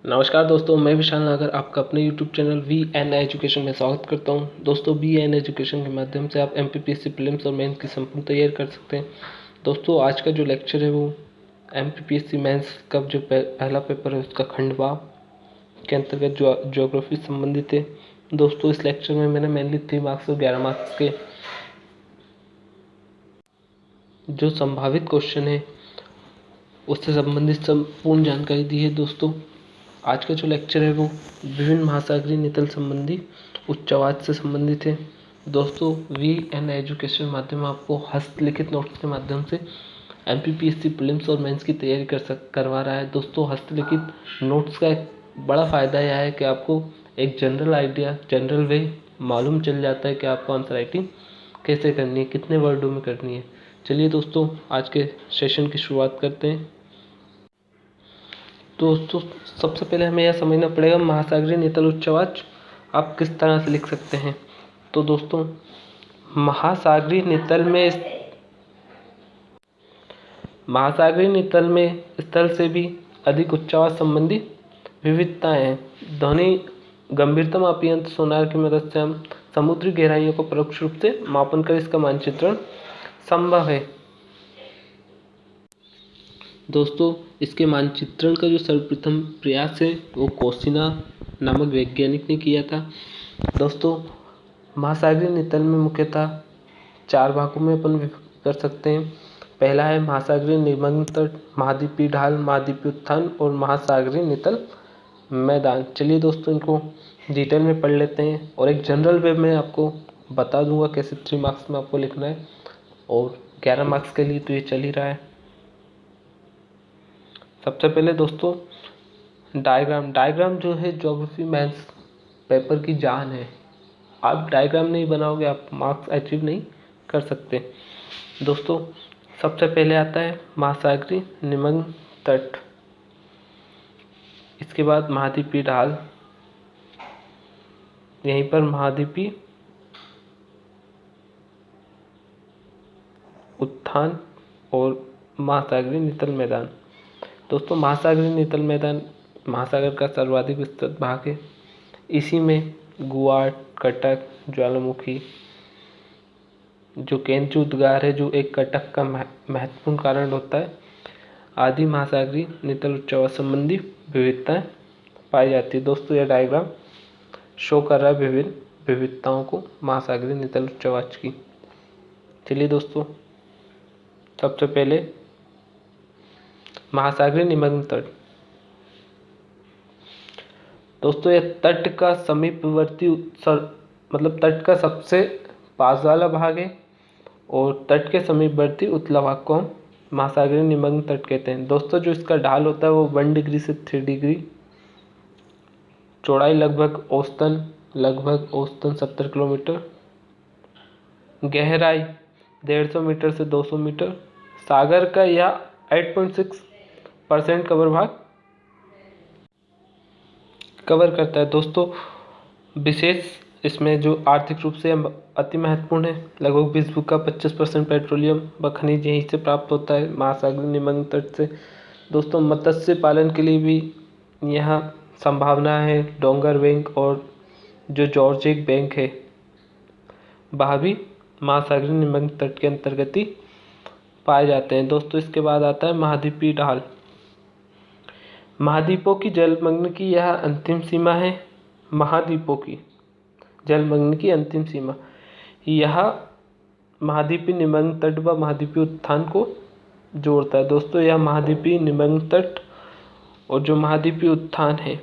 नमस्कार दोस्तों, मैं विशाल नागर आपका अपने YouTube channel V an education में स्वागत करता हूं। दोस्तों, वी एन एजुकेशन के माध्यम से आप MPPSC प्रीलिम्स और मेंस की संपूर्ण तैयारी कर सकते हैं। दोस्तों, आज का जो लेक्चर है वो MPPSC मेंस का जो पहला पेपर है उसका खंडवा के अंतर्गत जो ज्योग्राफी संबंधित है। दोस्तों, इस लेक्चर में मैंने मेनली 3 मार्क्स और 11 मार्क्स के जो संभावित क्वेश्चन है उससे संबंधित संपूर्ण जानकारी दी है। दोस्तों, आज का जो लेक्चर है वो विभिन्न महासागरीय नितल संबंधी उच्चावाच से संबंधित है। दोस्तों, वी एन एजुकेशन माध्यम आपको हस्तलिखित नोट्स के माध्यम से MPPSC प्रीलिम्स और मेंस की तैयारी करवा रहा है। दोस्तों, हस्तलिखित नोट्स का एक बड़ा फ़ायदा यह है कि आपको एक जनरल आइडिया, जनरल वे मालूम चल जाता है कि आपको आंसर राइटिंग कैसे करनी है, कितने वर्डों में करनी है। चलिए दोस्तों, आज के सेशन की शुरुआत करते हैं। दोस्तों, सबसे पहले हमें यह समझना पड़ेगा महासागरीय नितल उच्चावाच आप किस तरह से लिख सकते हैं। तो दोस्तों, महासागरीय नितल में स्थल से भी अधिक उच्चावाच संबंधी विविधताएं हैं। ध्वनि गंभीरता मापी यंत्र सोनार की मदद से हम समुद्री गहराइयों को परोक्ष रूप से मापन कर इसका मानचित्रण संभव है। दोस्तों, इसके मानचित्रण का जो सर्वप्रथम प्रयास है वो कोसिना नामक वैज्ञानिक ने किया था। दोस्तों, महासागरीय नितल में मुख्यतः 4 भागों में अपन विभक्त कर सकते हैं। पहला है महासागरीय निमग्न तट, महाद्वीपीय ढाल, महाद्वीपीय उत्थान और महासागरीय नितल मैदान। चलिए दोस्तों, इनको डिटेल में पढ़ लेते हैं और एक जनरल वे में आपको बता दूंगा कैसे 3 मार्क्स में आपको लिखना है और 11 मार्क्स के लिए तो ये चल ही रहा है। सबसे पहले दोस्तों, डायग्राम जो है ज्योग्राफी मेंस पेपर की जान है। आप डायग्राम नहीं बनाओगे आप मार्क्स अचीव नहीं कर सकते। दोस्तों, सबसे पहले आता है महासागरीय निमग्न तट, इसके बाद महाद्वीपीय ढाल, यहीं पर महाद्वीपीय उत्थान और महासागरीय नितल मैदान। दोस्तों, महासागरीय नितल मैदान महासागर का सर्वाधिक विस्तृत भाग है। इसी में गुआट, कटक, ज्वालामुखी, जो केंचु उद्गार है जो एक कटक का महत्वपूर्ण कारण होता है, आदि महासागरीय नितल उच्चावाच संबंधी विविधताएं पाई जाती है। दोस्तों, यह डायग्राम शो कर रहा है विभिन्न विविधताओं को महासागरीय नितल उच्चावाच की। चलिए दोस्तों, सबसे पहले महासागरीय निमग्न तट। दोस्तों, यह तट का समीपवर्ती मतलब तट का सबसे पास वाला भाग है और तट के समीपवर्ती उत्तला भाग को हम महासागरीय निमग्न तट कहते हैं। दोस्तों, जो इसका ढाल होता है वो 1 डिग्री से 3 डिग्री, चौड़ाई लगभग औसतन 70 किलोमीटर, गहराई 150 मीटर से 200 मीटर, सागर का यह 8.6% कवर करता है। दोस्तों, विशेष इसमें जो आर्थिक रूप से अति महत्वपूर्ण है, लगभग विश्व का 25% पेट्रोलियम व खनिज यहीं से प्राप्त होता है महासागरीय निमग्न तट से। दोस्तों, मत्स्य पालन के लिए भी यहाँ संभावना है। डोंगर बैंक और जो जॉर्जिक बैंक है वह भी महासागरीय निमग्न तट के अंतर्गत ही पाए जाते हैं। दोस्तों, इसके बाद आता है महाद्वीपीय ढाल। महाद्वीपों की जलमग्न की यह अंतिम सीमा है। महाद्वीपों की जलमग्न की अंतिम सीमा यह महाद्वीपीय निमग्न तट व महाद्वीपीय उत्थान को जोड़ता है। दोस्तों, यह महाद्वीपीय निमग्न तट और जो महाद्वीपीय उत्थान है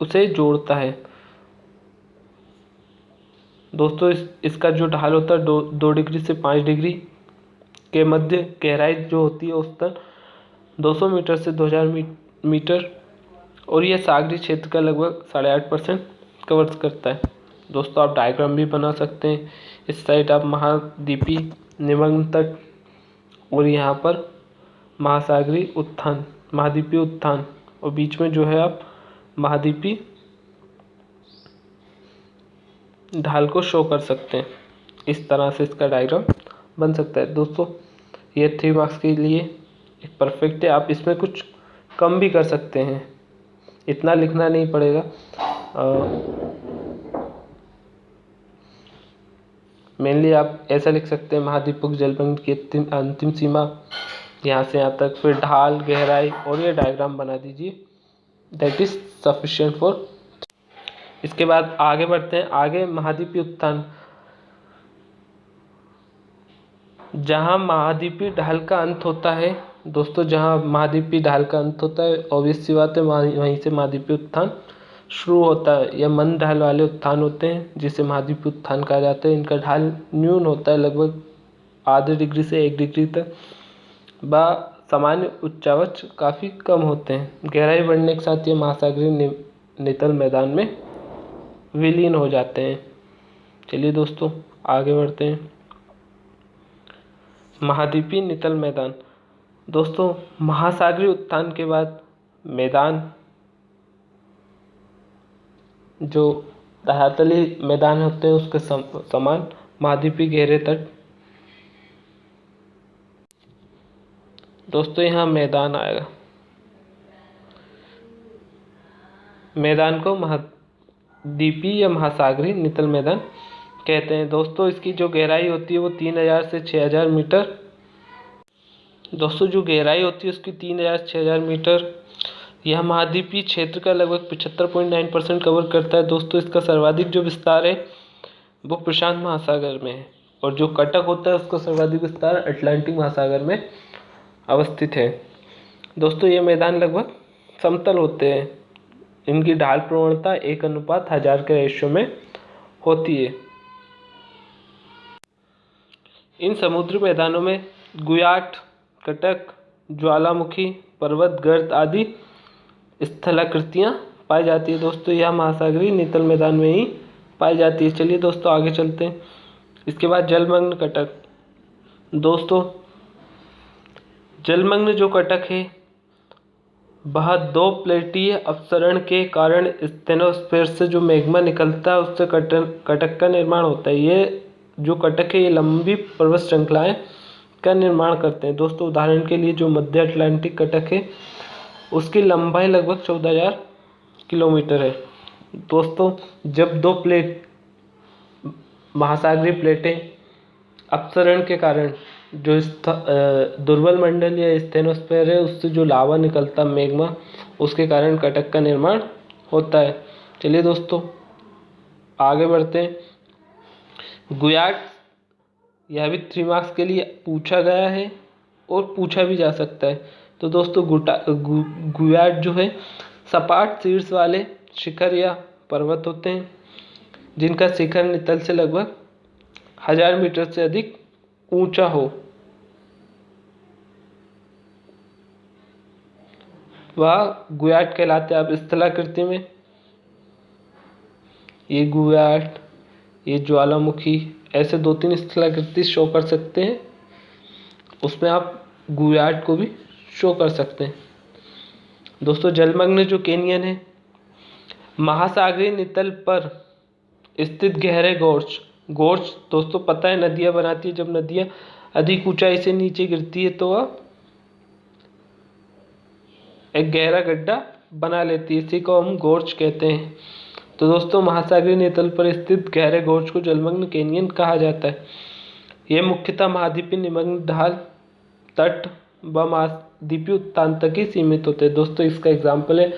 उसे जोड़ता है। दोस्तों, इसका जो ढाल होता है 2 डिग्री से 5 डिग्री के मध्य, गहराई जो होती है औसतन 200 मीटर से 2000 मीटर और यह सागरीय क्षेत्र का लगभग 8.5% कवर करता है। दोस्तों, आप डायग्राम भी बना सकते हैं। इस साइड आप महाद्वीपीय निमग्न तट और यहाँ पर महाद्वीपीय उत्थान और बीच में जो है आप महाद्वीपीय ढाल को शो कर सकते हैं। इस तरह से इसका डायग्राम बन सकता है। दोस्तों, ये 3 मार्क्स के लिए एक परफेक्ट है। आप इसमें कुछ कम भी कर सकते हैं। इतना लिखना नहीं पड़ेगा। मेनली आप ऐसा लिख सकते हैं, महाद्वीपक जलमग्न की अंतिम सीमा यहाँ से यहाँ तक, फिर ढाल, गहराई, और ये डायग्राम बना दीजिए। That is sufficient for. इसके बाद आगे बढ़ते हैं। आगे महाद्वीपीय उत्थान, जहाँ महाद्वीपीय ढाल का अंत होता है दोस्तों, जहाँ महाद्वीपीय ढाल का अंत होता है, ऑब्वियस सी बात है वहीं से महाद्वीपीय उत्थान शुरू होता है। यह मंद ढाल वाले उत्थान होते हैं जिसे महाद्वीपीय उत्थान कहा जाता है। इनका ढाल न्यून होता है, लगभग आधे डिग्री से 1 डिग्री तक, व सामान्य उच्चावच काफ़ी कम होते हैं। गहराई बढ़ने के साथ ये महासागरीय नितल मैदान में विलीन हो जाते हैं। चलिए दोस्तों आगे बढ़ते हैं। महाद्वीपीय नितल मैदान, दोस्तों महासागरीय उत्थान के बाद मैदान, जो धरातली मैदान होते हैं उसके समान महाद्वीपीय गहरे तट। दोस्तों यहाँ मैदान आएगा, मैदान को महाद्वीपीय या महासागरीय नितल मैदान कहते हैं। दोस्तों इसकी जो गहराई होती है वो 3000 से 6000 मीटर। दोस्तों जो गहराई होती है उसकी 3000 से 6000 मीटर। यह महाद्वीपीय क्षेत्र का लगभग 75.9% कवर करता है। दोस्तों इसका सर्वाधिक जो विस्तार है वो प्रशांत महासागर में है, और जो कटक होता है उसका सर्वाधिक विस्तार अटलांटिक महासागर में अवस्थित है। दोस्तों ये मैदान लगभग समतल होते हैं। इनकी ढाल प्रवणता 1:1000 के रेशियो में होती है। इन समुद्री मैदानों में गुयाट, कटक, ज्वालामुखी, पर्वत गर्त आदि स्थलाकृतियाँ पाई जाती है। दोस्तों यह महासागरीय नितल मैदान में ही पाई जाती है। चलिए दोस्तों आगे चलते हैं। इसके बाद जलमग्न कटक। दोस्तों जलमग्न जो कटक है वह 2 प्लेटीय अपसरण के कारण स्टेनोस्फेयर से जो मैग्मा निकलता है उससे कटक का निर्माण होता है। ये जो कटक है ये लंबी पर्वत श्रृंखलाएं का निर्माण करते हैं। दोस्तों उदाहरण के लिए जो मध्य अटलांटिक कटक है उसकी लंबाई लगभग 14000 किलोमीटर है। दोस्तों जब 2 महासागरीय प्लेटें अपसरण के कारण जो दुर्बल मंडल या स्टेनोस्फेयर है उससे जो लावा निकलता मैग्मा, उसके कारण कटक का निर्माण होता है। चलिए दोस्तों आगे बढ़ते हैं। गुयाट, यह भी 3 मार्क्स के लिए पूछा गया है और पूछा भी जा सकता है। तो दोस्तों गुयाट जो है सपाट शीर्ष वाले शिखर या पर्वत होते हैं जिनका शिखर नितल से लगभग 1000 मीटर से अधिक ऊंचा हो। वह गुयाट कहलाते हैं। आप स्थलाकृति में ये गुयाट, ये ज्वालामुखी, ऐसे 2-3 स्थलाकृति शो कर सकते हैं। उसमें आप गुयाट को भी शो कर सकते हैं। दोस्तों जलमग्न जो कैनियन है, महासागरीय नितल पर स्थित गहरे गोर्ज दोस्तों पता है नदियाँ बनाती है। जब नदियाँ अधिक ऊंचाई से नीचे गिरती है तो वह एक गहरा गड्ढा बना लेती है, इसी को हम गोर्ज कहते हैं। तो दोस्तों महासागरीय नितल पर स्थित गहरे गोर्ज को जलमग्न कैनियन कहा जाता है। यह मुख्यतः महाद्वीपीय निमग्न ढाल, तट व महाद्वीपीय उत्तान तक ही सीमित होते हैं। दोस्तों इसका एग्जाम्पल है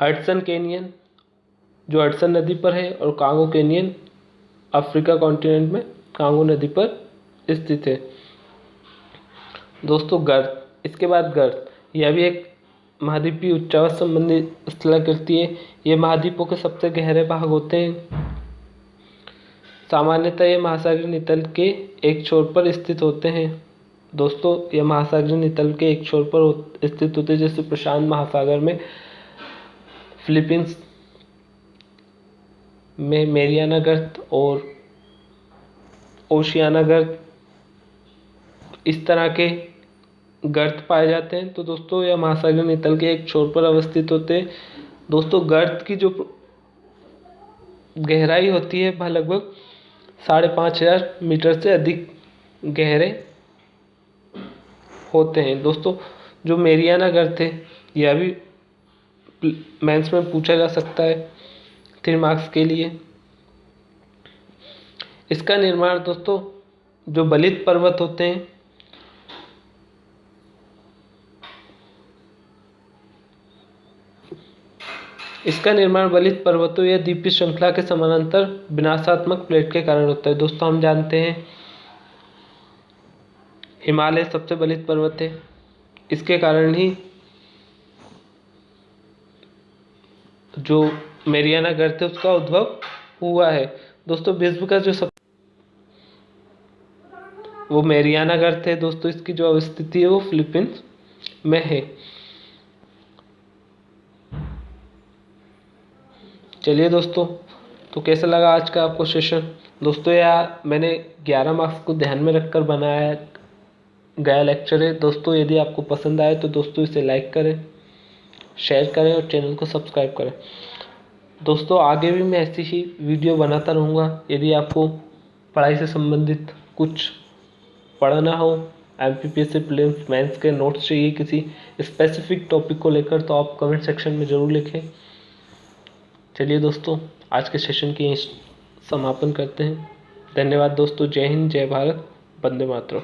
हडसन कैनियन जो हडसन नदी पर है, और कांगो कैनियन अफ्रीका कॉन्टिनेंट में कांगो नदी पर स्थित है। दोस्तों गर्त, इसके बाद गर्त, यह भी एक महाद्वीपीय उच्चावच संबंधी स्थलाकृति है। ये महाद्वीपों के सबसे गहरे भाग होते हैं। सामान्यतः ये महासागरीय नितल के एक छोर पर स्थित होते हैं। दोस्तों ये महासागरीय नितल के एक छोर पर स्थित होते हैं, जैसे प्रशांत महासागर में फिलीपींस में मेरियाना गर्त और ओशियाना गर्त, इस तरह के गर्त पाए जाते हैं। तो दोस्तों यह महासागरीय नितल के एक छोर पर अवस्थित होते हैं। दोस्तों गर्त की जो गहराई होती है वह लगभग 5500 मीटर से अधिक गहरे होते हैं। दोस्तों जो मेरियाना गर्त है यह भी मेंस में पूछा जा सकता है 3 मार्क्स के लिए। इसका निर्माण दोस्तों जो बलित पर्वत होते हैं, इसका निर्माण बलित पर्वतों या द्वीपीय श्रृंखला के समानांतर विनाशात्मक प्लेट के कारण होता है। दोस्तों हम जानते हैं हिमालय सबसे बलित पर्वत है, इसके कारण ही जो मेरियाना गर्त है उसका उद्भव हुआ है। दोस्तों विश्व का जो वो मेरियाना गर्त है दोस्तों, इसकी जो अवस्थिति है वो फिलीपींस में है। चलिए दोस्तों, तो कैसा लगा आज का आपको सेशन? दोस्तों यार मैंने 11 मार्क्स को ध्यान में रखकर बनाया गया लेक्चर है। दोस्तों यदि आपको पसंद आए तो दोस्तों इसे लाइक करें, शेयर करें और चैनल को सब्सक्राइब करें। दोस्तों आगे भी मैं ऐसी ही वीडियो बनाता रहूँगा। यदि आपको पढ़ाई से संबंधित कुछ पढ़ना हो, MPPSC प्रीलिम्स मेंस के नोट्स चाहिए किसी स्पेसिफिक टॉपिक को लेकर, तो आप कमेंट सेक्शन में ज़रूर लिखें। चलिए दोस्तों, आज के सेशन की समापन करते हैं। धन्यवाद दोस्तों। जय हिंद, जय भारत, वंदे मातरम।